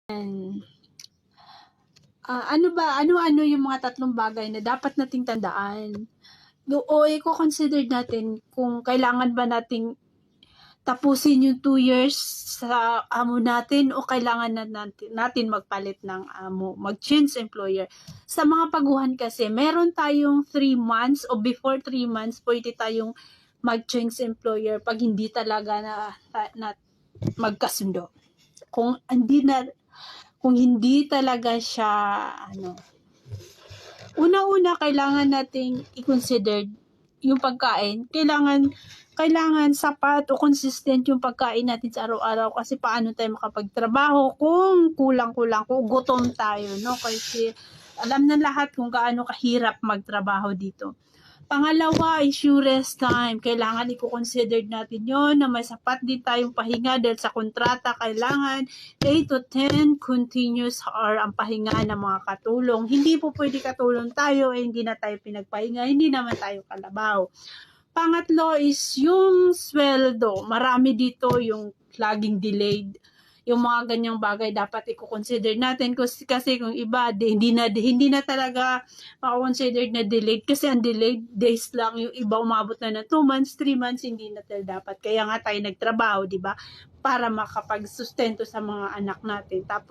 Ano yung mga tatlong bagay na dapat nating tandaan? O i-consider natin kung kailangan ba nating tapusin yung 2 years sa amo natin o kailangan natin magpalit ng amo, mag-change employer. Sa mga paguhan kasi, meron tayong 3 months o before 3 months, pwede tayong mag-change employer pag hindi talaga na magkasundo. Kung hindi talaga siya una-una kailangan nating i-consider yung pagkain. Kailangan sapat o consistent yung pagkain natin sa araw-araw kasi paano tayo makapagtrabaho kung kulang-kulang, kung gutom tayo, no? Kasi alam na lahat kung gaano kahirap magtrabaho dito. Pangalawa is yung rest time. Kailangan i-consider natin yon na may sapat din tayong pahinga dahil sa kontrata kailangan 8 to 10 continuous hour ang pahinga ng mga katulong. Hindi po pwede katulong tayo hindi na tayo pinagpahinga, hindi naman tayo kalabaw. Pangatlo is yung sweldo. Marami dito yung laging delayed. Yung mga ganyang bagay dapat i-consider natin kasi kung iba hindi na talaga maka-consider na delayed kasi ang delayed days lang, yung iba umabot na ng 2 months, 3 months, hindi na dapat. Kaya nga tayo nagtrabaho, di ba? Para makapagsustento sa mga anak natin. Tapos